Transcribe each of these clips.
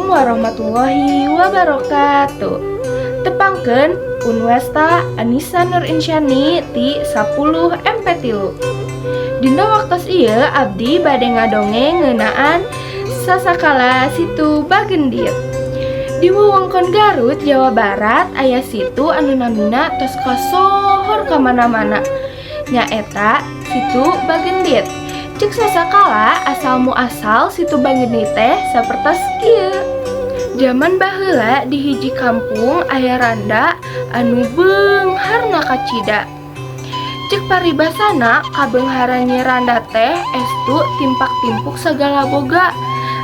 warahmatullahi wabarakatuh. Tepangkeun Unwesta Anissa Nur Insyani ti 10 MP3. Dina waktos ieu abdi bade ngadongeng ngeunaan Sasakala Situ Bagendit. Di wewengkon Garut, Jawa Barat aya situ anu namina tos kasohor kamana-mana. Nyaeta Situ Bagendit. Cek sasakala asal muasal Situ Bagendit teh sapertos kieu. Zaman baheula di hiji kampung aya randa anu beungharna kacida. Cek paribasana kabeungharan Nyi Randa teh estu timpak-timpuk sagala boga.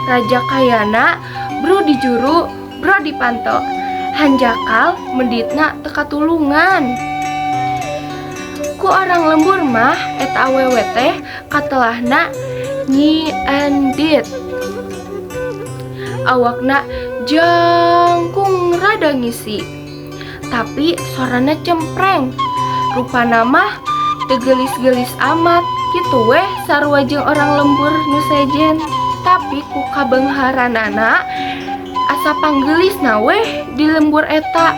Raja kayana bro di juru, bro di panto. Hanjakal menditna teka tulungan. Ku orang lembur mah eta awewe teh katelahna Nyi Endit. Awakna jangkung rada ngisi, tapi sorana cempreng. Rupana mah teu gelis-gelis amat, kitu weh sarua jeung orang lembur nu sejen. Tapi ku kabeungharanana asa panggelisna weh di lembur eta.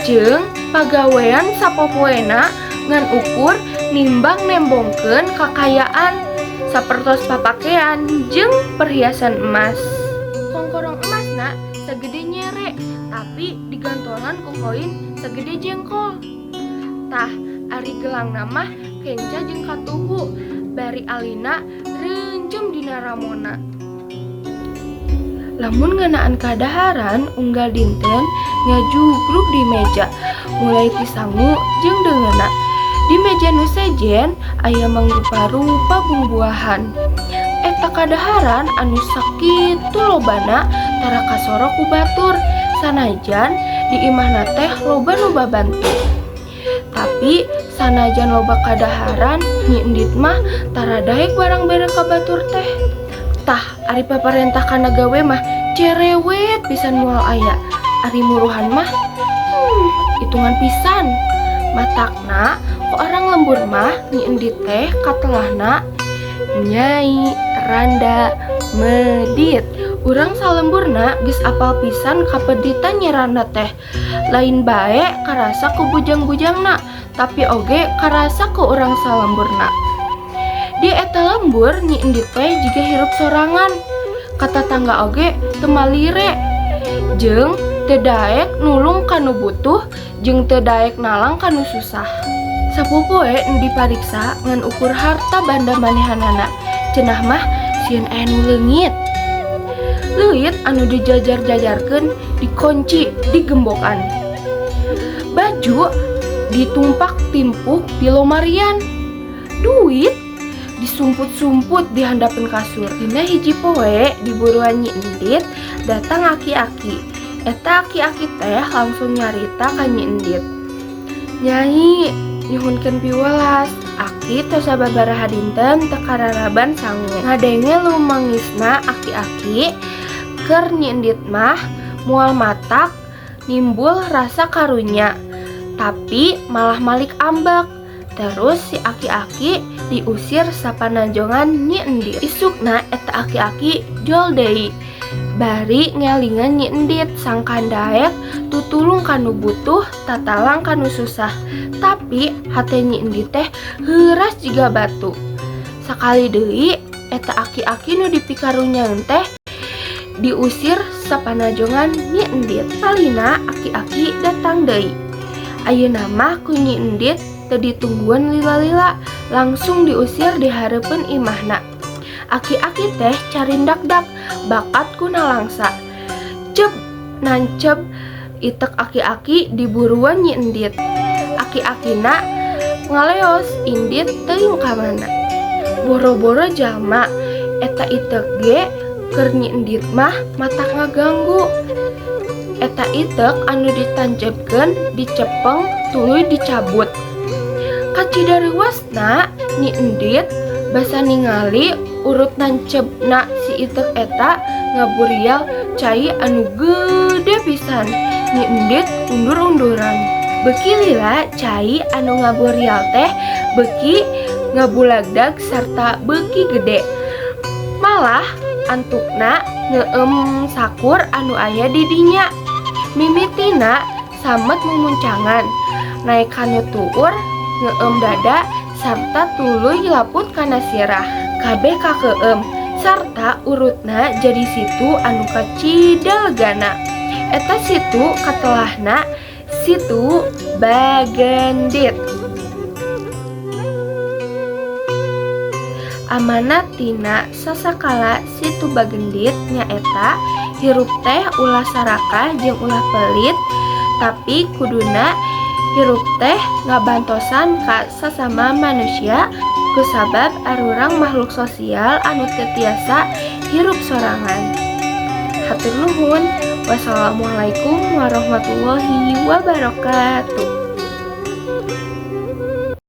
Jeung pagawean sapopoena ngan ukur nimbang nembongkeun kakayaan sapertos papakean jeung perhiasan emas. Kongkorong emasna segede nyere, tapi digantongan ku koin segede jengkol. Tah, ari gelang namah kenca jeung katuhu, bari alina reunjem dina ramona. Lamun ngeunaan kadaharan unggal dinten ngajugrug di meja, mulai ti sangu jeung deungeuna. Di meja nu sejen aya mangrupa-rupa bumbuahan. Eta kadaharan anu sakitu lobana tara kasoro ku batur, sanajan di imahna teh loba nu babantu. Tapi sanajan loba kadaharan, Nyi Endit mah tara daek barang bere ka batur teh. Tah, ari paparentah kana gawe mah cerewet pisan moal aya. Ari muruhan mah hitungan pisan. Matakna ku orang lembur mah Nyi Endit teh katelahna Nyai Randa Medit. Urang salemburna geus apal pisan kapeditan Nyi Randa teh. Lain bae karasa ku bujang-bujangna, tapi oge karasa ku urang salemburna. Di eta lembur Nyi Endit teh jiga hirup sorangan. Kata tangga oge teu malire. Jeung teu daek nulung kanu butuh, jeung teu daek nalang kanu susah. Sapopoe nu dipariksa ngan ukur harta banda manehanana, cenah mah sieun aya nu leungit. Leuit anu dijajar-jajarkeun dikunci di gembokan. Baju ditumpak timpuk di lomarian. Duit disumput-sumput di handapeun kasur. Dina hiji poe di buruan Nyi Endit datang aki-aki. Eta aki-aki teh langsung nyarita ka Nyi Endit. Nyai, nyuhunkeun piwelas, aki teh sababaraha dinten teu kararaban sangu. Ngadenge lumangisna aki-aki keur Nyi Endit mah moal matak nimbul rasa karunya, tapi malah malik ambek. Terus si aki-aki diusir sapanajongan Nyi Endit. Isukna eta aki-aki jol deui. Bari ngelingan Nyi Endit sangkan daek tutulung kanu butuh tatalang kanu susah. Tapi hate Nyi Endit teh heuras jiga batu. Sakali deui eta aki-aki nu dipikarunyaeun teh diusir sapanajongan Nyi Endit. Salina aki-aki datang deui. Ayeuna mah ku Nyi Endit teu ditungguan lila-lila, langsung diusir di hareupeun imahna. Aki-aki teh carindak-dak bakat ku nalangsa. Cep nancep itek aki-aki di buruan Nyi Endit. Aki-akina ngaleos Endit teuing ka mana. Boro-boro jalma eta itek ge keur Nyi Endit mah matak ngaganggu. Eta itek anu ditancepkeun dicepeng tuluy dicabut. Kacidareuasna Nyi Endit basa ningali urut nancepna si itek eta ngaburial cai anu gede pisan. Nyi Endit undur-unduran. Beuki lila cai anu ngaburial teh beuki ngabulagdag sarta beuki gede. Malah antukna ngeem sakur anu aya di dinya. Mimitina samet mumuncangan, naik kanu tuur, ngeem dada, sarta tuluy laput kana sirah. Kabeh kakeem, sarta urutna jadi situ anu kacidel gana. Eta situ katelahna situ Bagendit. Amanat tina sasakala situ Bagendit nyaeta hirup teh ulah sarakah jeung ulah pelit, tapi kuduna hirup teh ngabantosan ka sasama manusia kusabab arurang makhluk sosial anu teu tiasa hirup sorangan. Hatur nuhun. Wassalamualaikum warahmatullahi wabarakatuh.